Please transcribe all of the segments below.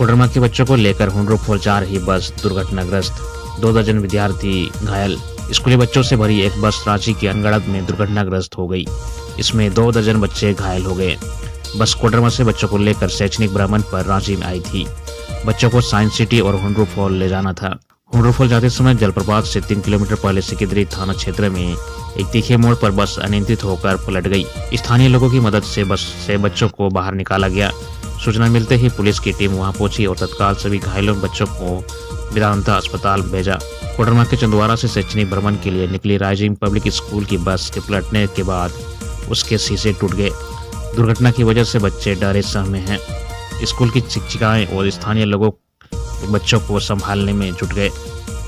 कोडरमा के बच्चों को लेकर हुंड्रोफोल जा रही बस दुर्घटनाग्रस्त, 2 दर्जन विद्यार्थी घायल। स्कूली बच्चों से भरी एक बस रांची के अनगढ़ में दुर्घटनाग्रस्त हो गई। इसमें 2 दर्जन बच्चे घायल हो गए। बस कोडरमा से बच्चों को लेकर शैक्षणिक भ्रमण पर रांची में आई थी। बच्चों को साइंस सिटी और हुंड्रोफोल ले जाना था। हुंड्रोफोल जाते समय जलप्रपात से 3 किलोमीटर पहले सिकिदरी थाना क्षेत्र में एक तीखे मोड़ पर बस अनियंत्रित होकर पलट गई। स्थानीय लोगों की मदद से बस से बच्चों को बाहर निकाला गया। सूचना मिलते ही पुलिस की टीम वहां पहुंची और तत्काल सभी घायलों बच्चों को वेदांता अस्पताल भेजा। कोडरमा के चंदवारा से शैक्षणिक भ्रमण के लिए निकली राइजिंग पब्लिक स्कूल की बस के पलटने के बाद उसके शीशे टूट गए। दुर्घटना की वजह से बच्चे डरे सहमे हैं। स्कूल की शिक्षिकाएं और स्थानीय लोगों बच्चों को संभालने में जुट गए।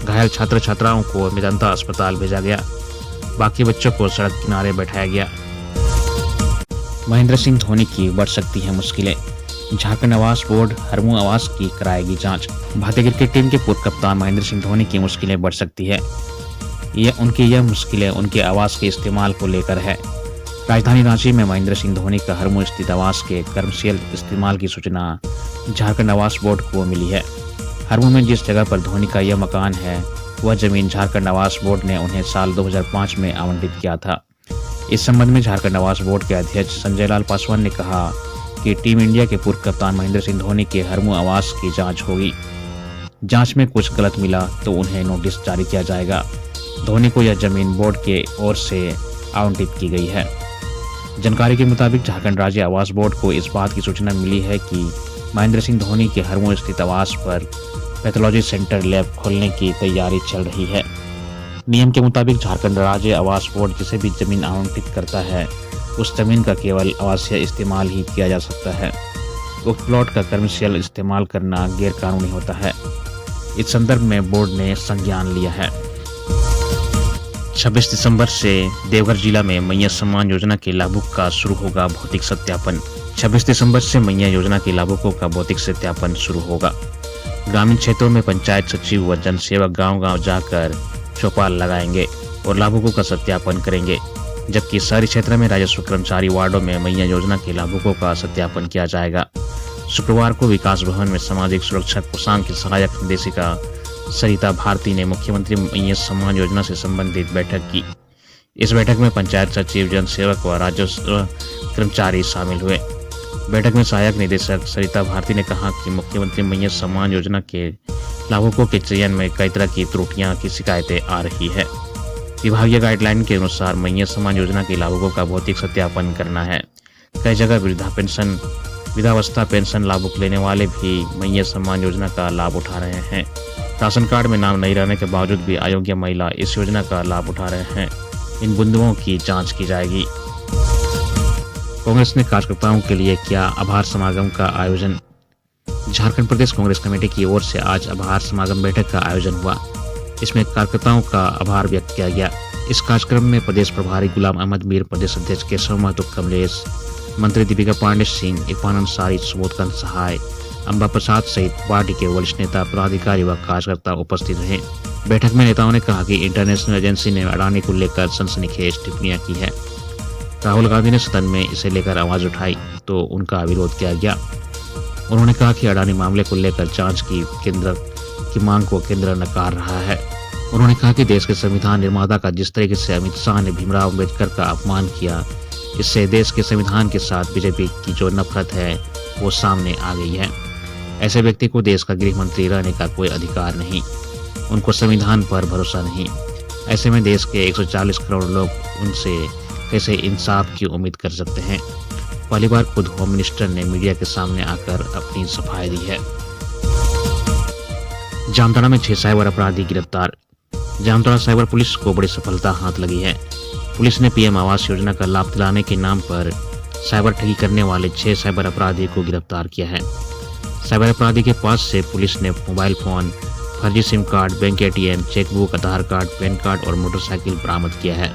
घायल छात्र छात्राओं को वेदांता अस्पताल भेजा गया। बाकी बच्चों को सड़क किनारे बैठाया गया। महेंद्र सिंह धोनी की बढ़ सकती है मुश्किलें। झारखंड आवास बोर्ड हरमू आवास की कराएगी जांच। भारतीय क्रिकेट टीम के पूर्व कप्तान महेंद्र सिंह धोनी की मुश्किलें बढ़ सकती है। यह मुश्किलें उनके आवास के इस्तेमाल को लेकर है। राजधानी रांची में महेंद्र सिंह धोनी का हरमू स्थित आवास के कमर्शियल इस्तेमाल की सूचना झारखंड आवास बोर्ड को मिली है। हरमू में जिस जगह पर धोनी का यह मकान है वह जमीन झारखंड आवास बोर्ड ने उन्हें साल 2005 में आवंटित किया था। इस संबंध में झारखंड आवास बोर्ड के अध्यक्ष संजय लाल पासवान ने कहा कि टीम इंडिया के पूर्व कप्तान महेंद्र सिंह धोनी के हरमू आवास की जांच होगी। जांच में कुछ गलत मिला तो उन्हें नोटिस जारी किया जाएगा। धोनी को यह जमीन बोर्ड के ओर से आवंटित की गई है। जानकारी के मुताबिक झारखंड राज्य आवास बोर्ड को इस बात की सूचना मिली है कि महेंद्र सिंह धोनी के हरमू स्थित आवास पर पैथोलॉजी सेंटर लैब खोलने की तैयारी चल रही है। नियम के मुताबिक झारखंड राज्य आवास बोर्ड जिसे भी जमीन आवंटित करता है उस जमीन का केवल आवासीय इस्तेमाल ही किया जा सकता है। उक्त प्लॉट का कमर्शियल इस्तेमाल करना गैर कानूनी होता है। इस संदर्भ में बोर्ड ने संज्ञान लिया है। 26 दिसंबर से देवघर जिला में मैया सम्मान योजना के लाभुक का शुरू होगा भौतिक सत्यापन। 26 दिसंबर से मैया योजना के लाभुकों का भौतिक सत्यापन शुरू होगा। ग्रामीण क्षेत्रों में पंचायत सचिव व जनसेवक गांव-गांव जाकर चौपाल लगाएंगे और लाभुकों का सत्यापन करेंगे, जबकि शहरी क्षेत्र में राजस्व कर्मचारी वार्डों में मैया योजना के लाभुकों का सत्यापन किया जाएगा। शुक्रवार को विकास भवन में सामाजिक सुरक्षा कोषांग की सहायक निदेशिका सरिता भारती ने मुख्यमंत्री मैया सम्मान योजना से संबंधित बैठक की। इस बैठक में पंचायत सचिव, जनसेवक व राजस्व कर्मचारी शामिल हुए। बैठक में सहायक निदेशक सरिता भारती ने कहा कि मुख्यमंत्री मैया सम्मान योजना के लाभुकों के चयन में कई तरह की त्रुटियां की शिकायतें आ रही है। विभागीय गाइडलाइन के अनुसार मैया सम्मान योजना के लाभुकों का भौतिक सत्यापन करना है। कई जगह वृद्धावस्था पेंशन लाभुक लेने वाले भी मैया सम्मान योजना का लाभ उठा रहे हैं। राशन कार्ड में नाम नहीं रहने के बावजूद भी अयोग्य महिला इस योजना का लाभ उठा रहे हैं। इन बिंदुओं की जांच की जाएगी। कांग्रेस ने कार्यकर्ताओं के लिए किया आभार समागम का आयोजन। झारखंड प्रदेश कांग्रेस कमेटी की ओर से आज आभार समागम बैठक का आयोजन हुआ। इसमें कार्यकर्ताओं का आभार व्यक्त किया गया। इस कार्यक्रम में प्रदेश प्रभारी गुलाम अहमद मीर, प्रदेश अध्यक्ष केशव महतो कमलेश, मंत्री दीपिका पांडे सिंह, इरफान अंसारी, सुबोधकांत सहाय, अंबा प्रसाद सहित पार्टी के वरिष्ठ नेता, पदाधिकारी व कार्यकर्ता उपस्थित रहे। बैठक में नेताओं ने कहा कि इंटरनेशनल एजेंसी ने अडानी को लेकर सनसनीखेज टिप्पणियां की है। राहुल गांधी ने सदन में इसे लेकर आवाज उठाई तो उनका विरोध किया गया। उन्होंने कहा कि अडानी मामले को लेकर जांच की मांग को केंद्र नकार रहा है। उन्होंने कहा कि देश के संविधान निर्माता का जिस तरीके से अमित शाह ने भीमराव अम्बेडकर का अपमान किया, इससे देश के संविधान के साथ बीजेपी की जो नफरत है वो सामने आ गई है। ऐसे व्यक्ति को देश का गृह मंत्री रहने का कोई अधिकार नहीं। उनको संविधान पर भरोसा नहीं। ऐसे में देश के 140 करोड़ लोग उनसे कैसे इंसाफ की उम्मीद कर सकते हैं। पहली बार खुद होम मिनिस्टर ने मीडिया के सामने आकर अपनी सफाई दी है। जामताड़ा में 6 साइबर अपराधी गिरफ्तार। जामताड़ा साइबर पुलिस को बड़ी सफलता हाथ लगी है। पुलिस ने पीएम आवास योजना का लाभ दिलाने के नाम पर साइबर ठगी करने वाले 6 साइबर अपराधी को गिरफ्तार किया है। साइबर अपराधी के पास से पुलिस ने मोबाइल फोन, फर्जी SIM card, bank ATM, chequebook, Aadhaar card, PAN card और मोटरसाइकिल बरामद किया है।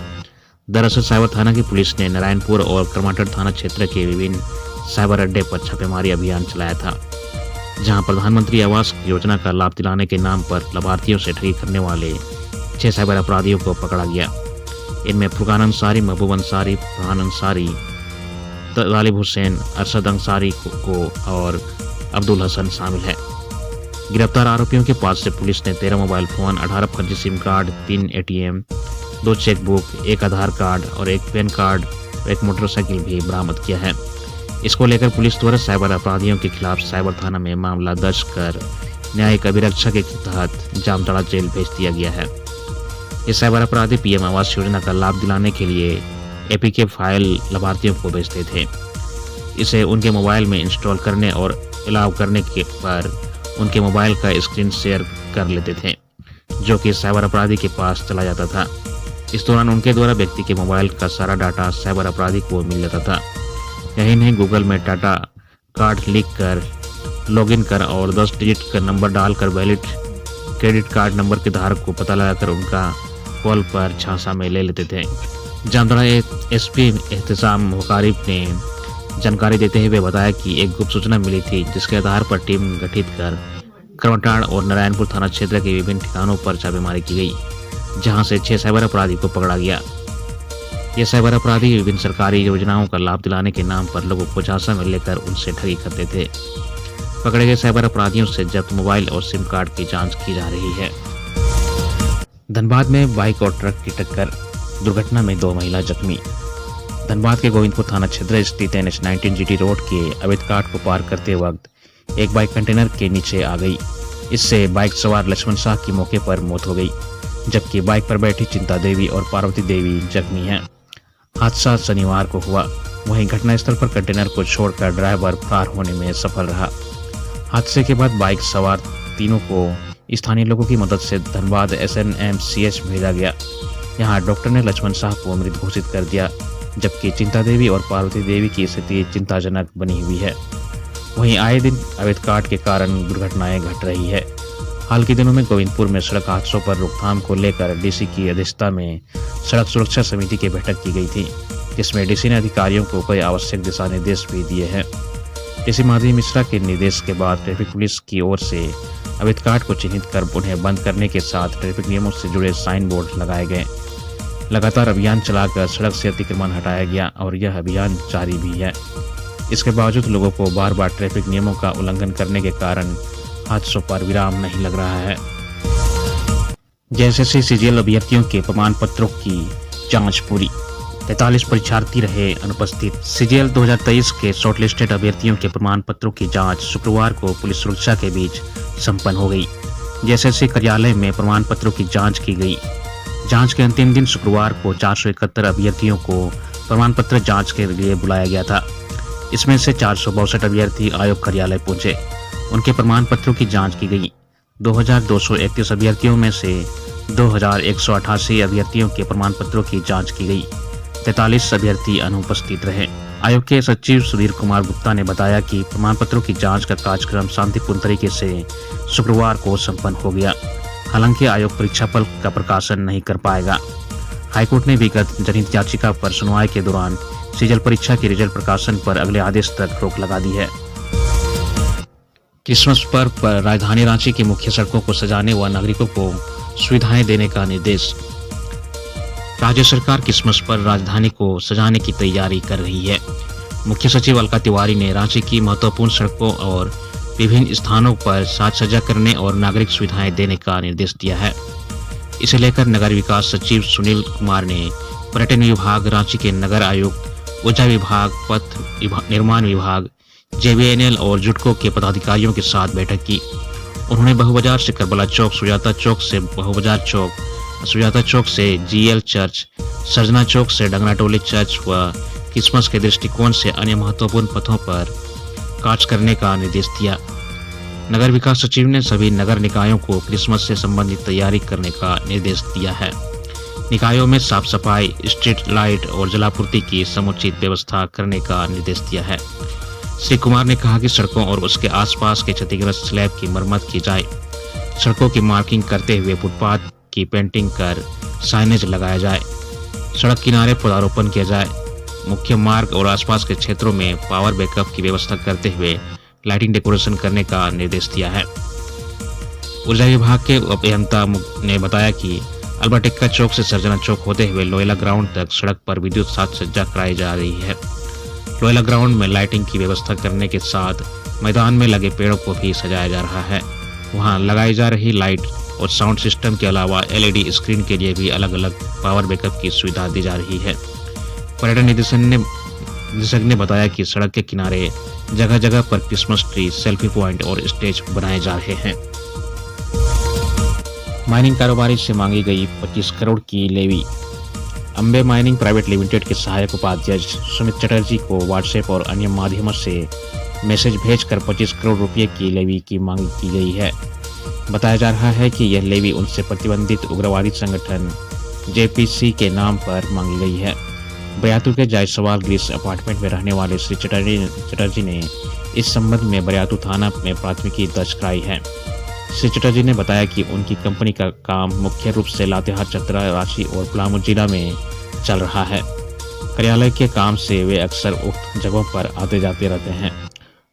दरअसल साइबर थाना की पुलिस ने नारायणपुर और करमाटर थाना क्षेत्र के विभिन्न साइबर अड्डे पर छापेमारी अभियान चलाया था, जहां प्रधानमंत्री आवास योजना का लाभ दिलाने के नाम पर लाभार्थियों से ठगी करने वाले 6 साइबर अपराधियों को पकड़ा गया। इनमें फुरकान अंसारी, महबूब अंसारी, फरहान अंसारी, तालिब हुसैन, अरशद अंसारी को और अब्दुल हसन शामिल है। गिरफ्तार आरोपियों के पास से पुलिस ने 13 मोबाइल फोन, 18 फर्जी सिम कार्ड, 3 एटीएम, 2 चेकबुक, 1 आधार कार्ड और 1 पैन कार्ड और 1 मोटरसाइकिल भी बरामद किया है। इसको लेकर पुलिस द्वारा साइबर अपराधियों के खिलाफ साइबर थाना में मामला दर्ज कर न्यायिक अभिरक्षा के तहत जामताड़ा जेल भेज दिया गया है। ये साइबर अपराधी पीएम आवास योजना का लाभ दिलाने के लिए एपीके फाइल लाभार्थियों को भेजते थे। इसे उनके मोबाइल में इंस्टॉल करने और अलाउ करने के पर उनके मोबाइल का स्क्रीन शेयर कर लेते थे, जो कि साइबर अपराधी के पास चला जाता था। इस दौरान उनके द्वारा व्यक्ति के मोबाइल का सारा डाटा साइबर अपराधी को मिल जाता था। यही नहीं, गूगल में डाटा कार्ड लिख कर लॉगिन कर और 10 डिजिट का नंबर डालकर वैलिड क्रेडिट कार्ड नंबर के धारक को पता लगाकर उनका कॉल पर झांसा में ले लेते थे। जामताड़ा एसपी एहतसाम वकारिब ने जानकारी देते हुए बताया कि एक गुप्त सूचना मिली थी, जिसके आधार पर टीम गठित कर करवटाड़ और नारायणपुर थाना क्षेत्र के विभिन्न ठिकानों पर छापेमारी की गई, जहां से 6 साइबर अपराधी को पकड़ा गया। ये साइबर अपराधी विभिन्न सरकारी योजनाओं का लाभ दिलाने के नाम पर लोगों को झांसा में लेकर उनसे ठगी करते थे। पकड़े गए साइबर अपराधियों से जब्त मोबाइल और सिम कार्ड की जांच की जा रही है। धनबाद में बाइक और ट्रक की टक्कर, दुर्घटना में 2 महिला जख्मी। धनबाद के गोविंदपुर थाना क्षेत्र स्थित NH-19 GT रोड के अवैध काट को पार करते वक्त एक बाइक कंटेनर के नीचे आ गई। इससे बाइक सवार लक्ष्मण शाह की मौके पर मौत हो गई, जबकि बाइक पर बैठी चिंता देवी और पार्वती देवी जख्मी हैं। हादसा शनिवार को हुआ। वहीं घटनास्थल पर कंटेनर को छोड़कर ड्राइवर फरार होने में सफल रहा। हादसे के बाद बाइक सवार तीनों को स्थानीय लोगों की मदद से धनबाद SNMCH भेजा गया। यहाँ डॉक्टर ने लक्ष्मण शाह को मृत घोषित कर दिया, जबकि चिंता देवी और पार्वती देवी की स्थिति चिंताजनक बनी हुई है। वहीं आए दिन अवैध काट के कारण दुर्घटनाएं घट रही है। हाल के दिनों में गोविंदपुर में सड़क हादसों पर रोकथाम को लेकर डीसी की अध्यक्षता में सड़क सुरक्षा समिति की बैठक की गई थी, जिसमें डीसी ने अधिकारियों को कई आवश्यक दिशा निर्देश भी दिए हैं। डीसी माधवी मिश्रा के निर्देश के बाद ट्रैफिक पुलिस की ओर से अवैध काट को चिन्हित कर उन्हें बंद करने के साथ ट्रैफिक नियमों से जुड़े साइन बोर्ड लगाए गए। लगातार अभियान चलाकर सड़क से अतिक्रमण हटाया गया और यह अभियान जारी भी है। इसके बावजूद लोगों को बार बार ट्रैफिक नियमों का उल्लंघन करने के कारण हादसों पर विराम नहीं लग रहा है। JSSC CGL अभ्यर्थियों के प्रमाण पत्रों की जांच पूरी। 43 परीक्षार्थी रहे अनुपस्थित। CGL 2023 के शॉर्टलिस्टेड अभ्यर्थियों के प्रमाण पत्रों की जांच शुक्रवार को पुलिस सुरक्षा के बीच संपन्न हो गई। JSSC कार्यालय में प्रमाण पत्रों की जांच की गई। जांच के अंतिम दिन शुक्रवार को 471 अभ्यर्थियों को प्रमाण पत्र जांच के लिए बुलाया गया था। इसमें से 462 अभ्यर्थी आयोग कार्यालय पहुंचे। उनके प्रमाण पत्रों की जांच की गई। 2231 अभ्यर्थियों में से 2188 अभ्यर्थियों के प्रमाण पत्रों की जांच की गई। 43 अभ्यर्थी अनुपस्थित रहे। आयोग के सचिव सुधीर कुमार गुप्ता ने बताया कि प्रमाण पत्रों की जांच का कार्यक्रम शांतिपूर्ण तरीके से शुक्रवार को संपन्न हो गया। हालांकि आयोग परीक्षाफल का प्रकाशन नहीं कर पाएगा। हाईकोर्ट ने विगत जनहित याचिका पर सुनवाई के दौरान सीजल परीक्षा के रिजल्ट प्रकाशन पर अगले आदेश तक रोक लगा दी है। क्रिसमस पर्व पर राजधानी रांची की मुख्य सड़कों को सजाने व नागरिकों को सुविधाएं देने का निर्देश। राज्य सरकार क्रिसमस पर राजधानी को सजाने की तैयारी कर रही है। मुख्य सचिव अलका तिवारी ने रांची की महत्वपूर्ण सड़कों और विभिन्न स्थानों पर साज सज्जा करने और नागरिक सुविधाएं देने का निर्देश दिया है। इसे लेकर नगर विकास सचिव सुनील कुमार ने पर्यटन विभाग, रांची के नगर आयुक्त, ऊर्जा विभाग, पथ निर्माण विभाग, JVNL और जुडको के पदाधिकारियों के साथ बैठक की। उन्होंने बहुबाजार से करबला चौक, सुजाता चौक से बहुबाजार चौक, सुजाता चौक से GL चर्च, सर्जना चौक से डंगनाटोली चर्च व क्रिसमस के दृष्टिकोण से अन्य महत्वपूर्ण पथों पर कार्य करने का निर्देश दिया। नगर विकास सचिव ने सभी नगर निकायों को क्रिसमस से संबंधित तैयारी करने का निर्देश दिया है। निकायों में साफ सफाई, स्ट्रीट लाइट और जलापूर्ति की समुचित व्यवस्था करने का निर्देश दिया है। श्री कुमार ने कहा कि सड़कों और उसके आसपास के क्षतिग्रस्त स्लैब की मरम्मत की जाए। सड़कों की मार्किंग करते हुए फुटपाथ की पेंटिंग कर साइनेज लगाया जाए। सड़क किनारे पौधारोपण किया जाए। मुख्य मार्ग और आसपास के क्षेत्रों में पावर बैकअप की व्यवस्था करते हुए लाइटिंग डेकोरेशन करने का निर्देश दिया है। ऊर्जा विभाग के अभियंता ने बताया कि अल्बर्टिक्का चौक से सर्जना चौक होते हुए लोयला ग्राउंड तक सड़क पर विद्युत साज सज्जा कराई जा रही है। लोयला ग्राउंड में लाइटिंग की व्यवस्था करने के साथ मैदान में लगे पेड़ों को भी सजाया जा रहा है। वहां लगाई जा रही लाइट और साउंड सिस्टम के अलावा एलईडी स्क्रीन के लिए भी अलग-अलग पावर बैकअप की सुविधा दी जा रही है। पर्यटन निदेशक ने बताया कि सड़क के किनारे जगह-जगह पर क्रिसमस ट्री, सेल्फी पॉइंट और स्टेज बनाए जा रहे हैं। माइनिंग कारोबारी से मांगी गई 25 करोड़ की लेवी। अंबे माइनिंग प्राइवेट लिमिटेड के सहायक उपाध्यक्ष सुमित चटर्जी को व्हाट्सएप और अन्य माध्यमों से मैसेज भेजकर 25 करोड़ रुपए की लेवी की मांग की गई है। बताया जा रहा है कि यह लेवी उनसे प्रतिबंधित उग्रवादी संगठन जेपीसी के नाम पर मांगी गई है। बरियातू के जायसवाल ग्रीस अपार्टमेंट में रहने वाले श्री चटर्जी ने इस संबंध में बरियातू थाना में प्राथमिकी दर्ज कराई है। श्री चटर्जी ने बताया कि उनकी कंपनी का काम मुख्य रूप से लातेहार, चतरा, रांची और पलामू जिला में चल रहा है। कार्यालय के काम से वे अक्सर उक्त जगहों पर आते जाते रहते हैं।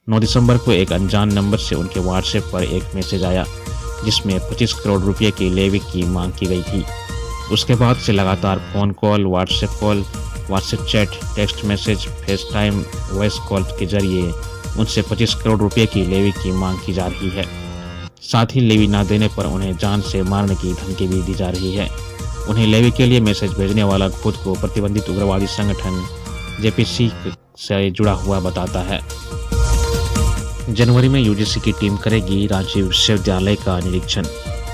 9 दिसंबर को एक अनजान नंबर से उनके व्हाट्सएप पर एक मैसेज आया जिसमें 25 करोड़ रुपए की लेवी की मांग की गई थी। उसके बाद से लगातार phone call, WhatsApp chat, text message, face time, voice call के जरिए उनसे 25 करोड़ रुपए की लेवी की मांग की जा रही है। साथ ही लेवी न देने पर उन्हें जान से मारने की धमकी भी दी जा रही है। उन्हें लेवी के लिए मैसेज भेजने वाला खुद को प्रतिबंधित उग्रवादी संगठन जेपीसी से जुड़ा हुआ बताता है। जनवरी में यूजीसी की टीम करेगी रांची विश्वविद्यालय का निरीक्षण।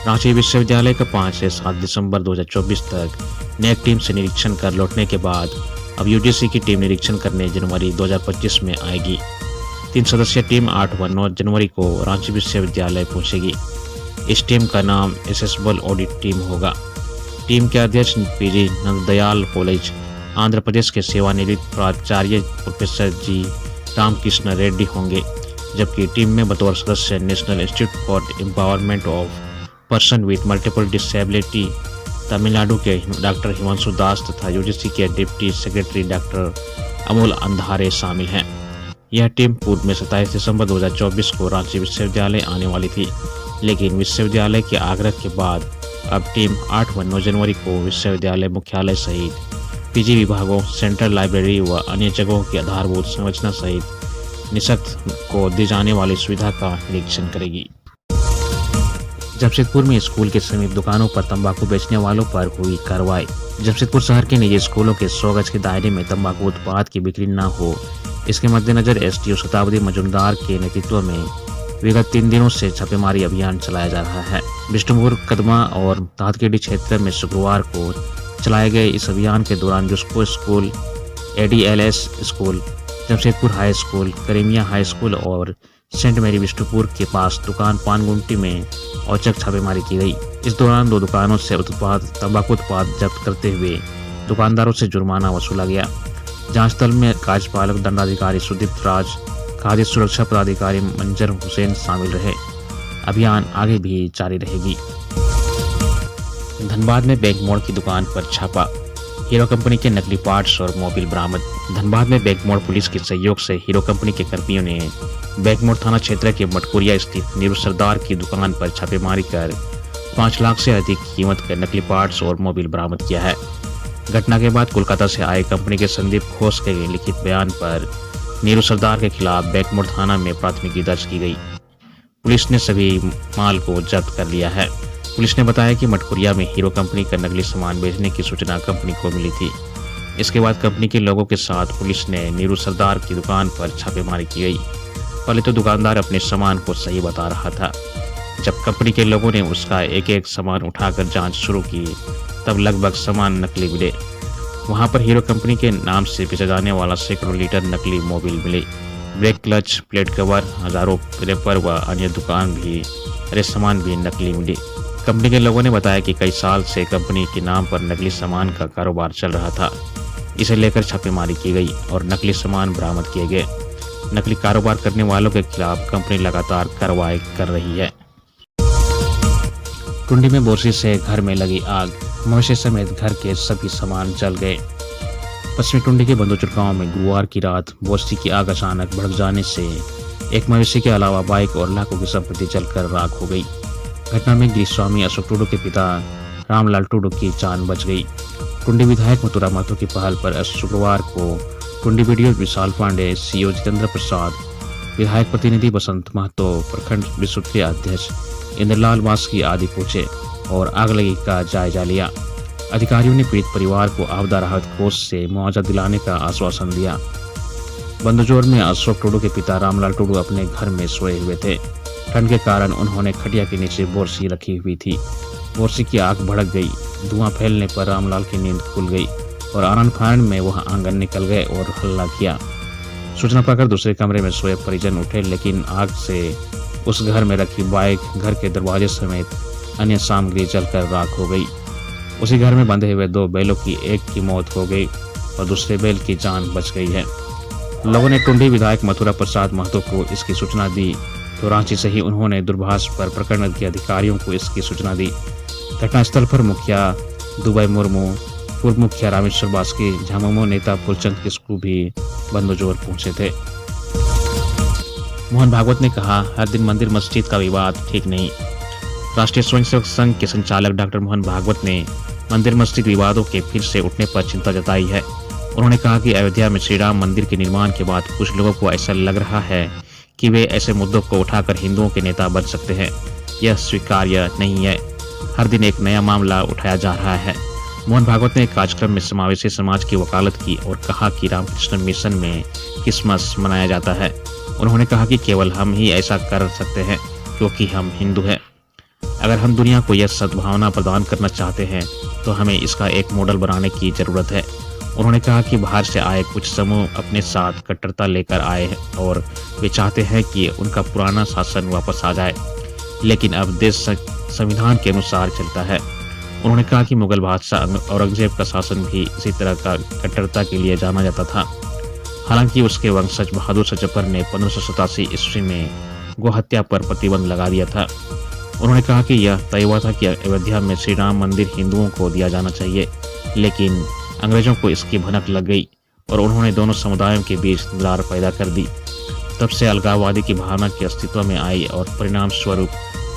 रांची विश्वविद्यालय का 5 से 7 दिसंबर 2024 तक नेक टीम से निरीक्षण कर लौटने के बाद अब यूजीसी की टीम निरीक्षण करने जनवरी 2025 में आएगी। 3 सदस्यीय टीम 8 व 9 जनवरी को रांची विश्वविद्यालय पहुंचेगी। इस टीम का नाम एसेसबल ऑडिट टीम होगा। टीम के अध्यक्ष पीजी नंददयाल कॉलेज आंध्र प्रदेश के सेवानिवृत्त प्राचार्य प्रोफेसर जी रामकृष्ण रेड्डी होंगे, जबकि टीम में बतौर सदस्य national institute for empowerment of person with multiple disability Tamil Nadu के डॉक्टर हिमांशु दास तथा यूजीसी के डिप्टी सेक्रेटरी डॉक्टर अमोल अंधारे शामिल हैं। यह टीम पूर्व में 27 दिसंबर 2024 को रांची विश्वविद्यालय आने वाली थी, लेकिन विश्वविद्यालय के आग्रह के बाद अब टीम 8 व 9 जनवरी को विश्वविद्यालय मुख्यालय सहित पीजी विभागों, सेंट्रल लाइब्रेरी व अन्य जगहों की आधारभूत संरचना सहित निःशक्त को दी जाने वाली सुविधा का निरीक्षण करेगी। जमशेदपुर में स्कूल के समीप दुकानों पर तंबाकू बेचने वालों पर हुई कार्रवाई। जमशेदपुर शहर के निजी स्कूलों के 100 गज के दायरे में तंबाकू उत्पाद की बिक्री न हो, इसके मद्देनजर एसडीओ शताब्दी मजुमदार के नेतृत्व में विगत 3 दिनों से छापेमारी अभियान चलाया जा रहा है। बिष्णुपुर, कदमा और ताहतगेड़ी क्षेत्र में शुक्रवार को चलाए गए इस अभियान के दौरान JUSCO school, ADLS school, Jamshedpur high school, Karimiya high school और सेंट मेरी बिष्णुपुर के पास दुकान पान गुमटी में औचक छापेमारी की गई। इस दौरान 2 दुकानों से तंबाकू उत्पाद जब्त करते हुए दुकानदारों से जुर्माना वसूला गया। जांच दल में कार्यपालक दंडाधिकारी सुदीप्त राज, खाद्य सुरक्षा पदाधिकारी मंजर हुसैन शामिल रहे। अभियान आगे भी जारी रहेगी। धनबाद में बैंक मोड़ की दुकान पर छापा, हीरो कंपनी के नकली पार्ट्स और मोबिल बरामद। धनबाद में बैंक मोड़ पुलिस के सहयोग से हीरो कंपनी के कर्मियों ने बैंक मोड़ थाना क्षेत्र के मटकुरिया स्थित नीरू सरदार की दुकान पर छापेमारी कर 5 लाख से अधिक कीमत के नकली पार्ट्स और मोबिल बरामद किया है। घटना के बाद कोलकाता से आए कंपनी के संदीप घोष के लिखित बयान पर नीरू सरदार के खिलाफ बैंक मोड़ थाना में प्राथमिकी दर्ज की गई। पुलिस ने सभी माल को जब्त कर लिया है। पुलिस ने बताया कि मटकुरिया में हीरो कंपनी का नकली सामान बेचने की सूचना कंपनी को मिली थी। इसके बाद कंपनी के लोगों के साथ पुलिस ने नीरू सरदार की दुकान पर छापेमारी की गई। पहले तो दुकानदार अपने सामान को सही बता रहा था। जब कंपनी के लोगों ने उसका एक एक सामान उठाकर जांच शुरू की, तब लगभग सामान नकली मिले। वहां पर हीरो कंपनी के नाम से बेचा जाने वाला सैकड़ों लीटर नकली मोबिल मिले। ब्रेक क्लच, प्लेट कवर, हजारों पेपर व अन्य सामान भी नकली मिले। कंपनी के लोगों ने बताया कि कई साल से कंपनी के नाम पर नकली सामान का कारोबार चल रहा था। इसे लेकर छापेमारी की गई और नकली सामान बरामद किए गए। नकली कारोबार करने वालों के खिलाफ कंपनी लगातार कार्रवाई कर रही है। टुंडी में बोरसी से घर में लगी आग, मवेशी समेत घर के सभी सामान जल गए। पश्चिमी टुंडी के बंदोचुर गांव में गुरुवार की रात बोरसी की आग अचानक भड़क जाने से एक मवेशी के अलावा बाइक और लाखों की संपत्ति जलकर राख हो गई। घटना में गृह स्वामी अशोक टुडू के पिता रामलाल टुडू की जान बच गई। टुंडी विधायक मथुरा महतो की पहल पर शुक्रवार को टुंडी बीडीओ विशाल पांडे, सीओ जितेंद्र प्रसाद, विधायक प्रतिनिधि बसंत महतो, प्रखंड विश्व के अध्यक्ष इंद्रलाल बास्की आदि पूछे और आगलगी का जायजा लिया। अधिकारियों ने पीड़ित परिवार को आपदा राहत कोष से मुआवजा दिलाने का आश्वासन दिया। बंदजोर में अशोक टुडू के पिता रामलाल टुडू अपने घर में सोए हुए थे। ठंड के कारण उन्होंने खटिया के नीचे बोरसी रखी हुई थी। बोरसी की आग भड़क गई। धुआं फैलने पर रामलाल की नींद खुल गई और आनंद फानन में वह आंगन निकल गए और हल्ला किया। सूचना पाकर दूसरे कमरे में सोए परिजन उठे, लेकिन आग से उस घर में रखी बाइक, घर के दरवाजे समेत अन्य सामग्री जलकर राख हो गई। उसी घर में बंधे हुए 2 बैलों की एक की मौत हो गई और दूसरे बैल की जान बच गई है। लोगों ने टुंडी विधायक मथुरा प्रसाद महतो को इसकी सूचना दी तो रांची से ही उन्होंने दूरभाष पर प्रकरण के अधिकारियों को इसकी सूचना दी। घटनास्थल पर मुखिया दुबई मुर्मू, पूर्व मुखिया रामेश्वर बास्की, झामुमो नेता फूलचंद किस्कू भी बंदजोर पहुंचे थे। मोहन भागवत ने कहा, हर दिन मंदिर मस्जिद का विवाद ठीक नहीं। राष्ट्रीय स्वयंसेवक संघ के संचालक डॉक्टर मोहन भागवत ने मंदिर मस्जिद विवादों के फिर से उठने पर चिंता जताई है। उन्होंने कहा कि अयोध्या में श्री राम मंदिर के निर्माण के बाद कुछ लोगों को ऐसा लग रहा है कि वे ऐसे मुद्दों को उठाकर हिंदुओं के नेता बन सकते हैं। यह स्वीकार्य नहीं है। हर दिन एक नया मामला उठाया जा रहा है। मोहन भागवत ने एक कार्यक्रम में समावेशी समाज की वकालत की और कहा कि रामकृष्ण मिशन में क्रिसमस मनाया जाता है। उन्होंने कहा कि केवल हम ही ऐसा कर सकते हैं क्योंकि हम हिंदू हैं। अगर हम दुनिया को यह सद्भावना प्रदान करना चाहते हैं तो हमें इसका एक मॉडल बनाने की जरूरत है। उन्होंने कहा कि बाहर से आए कुछ समूह अपने साथ कट्टरता लेकर आए हैं और वे चाहते हैं कि उनका पुराना शासन वापस आ जाए, लेकिन अब देश संविधान के अनुसार चलता है। उन्होंने कहा कि मुगल बादशाह औरंगजेब का शासन भी इसी तरह का कट्टरता के लिए जाना जाता था। हालांकि उसके वंशज बहादुर शाह जफर ने 1587 ईस्वी में गोहत्या पर प्रतिबंध लगा दिया था। उन्होंने कहा कि यह तय हुआ था कि अयोध्या में श्री राम मंदिर हिंदुओं को दिया जाना चाहिए, लेकिन अंग्रेजों को इसकी भनक लग गई और उन्होंने दोनों समुदायों के बीच दरार पैदा कर दी। तब से अलगाववादी की भावना के अस्तित्व में आई और परिणाम स्वरूप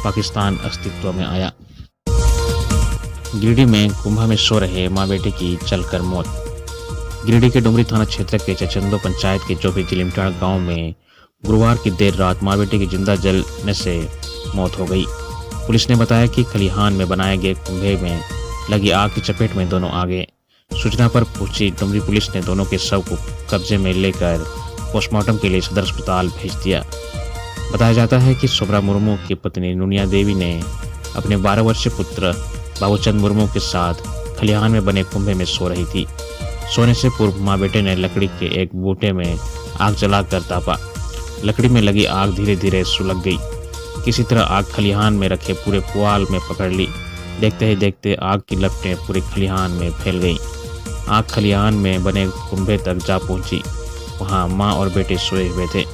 पाकिस्तान अस्तित्व में आया। गिरिडीह में कुंभ में सो रहे मां बेटे की जलकर मौत। गिरिडीह के डुमरी थाना क्षेत्र के चचंदो पंचायत के चौबे जिलिमटाड़ गांव में गुरुवार की देर रात मां बेटे की जिंदा जलने से मौत हो गई। पुलिस ने बताया कि खलिहान में बनाए गए कुंभे में लगी आग की चपेट में दोनों आ गए। सूचना पर पहुंची डुमरी पुलिस ने दोनों के शव को कब्जे में लेकर पोस्टमार्टम के लिए सदर अस्पताल भेज दिया। बताया जाता है कि सोमरा मुर्मू की पत्नी नुनिया देवी ने अपने 12 वर्षीय पुत्र बाबूचंद मुर्मू के साथ खलिहान में बने कुंभे में सो रही थी। सोने से पूर्व मां बेटे ने लकड़ी के एक बूटे में आग जलाकर तापा। लकड़ी में लगी आग धीरे धीरे सुलग गई। किसी तरह आग खलिहान में रखे पूरे पुआल में पकड़ ली। देखते ही देखते आग की लपटें पूरे खलिहान में फैल गई। आग खलिहान में बने कुंभे तक जा पहुंची। वहां मां और बेटे सोए हुए थे।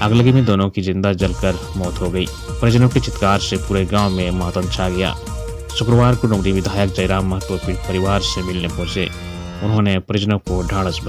आगलगी में दोनों की जिंदा जलकर मौत हो गई। परिजनों के चित्कार से पूरे गांव में मातम छा गया। शुक्रवार को डुमरी विधायक जयराम महतो पीड़ित परिवार से मिलने पहुंचे। उन्होंने परिजनों को ढाढ़स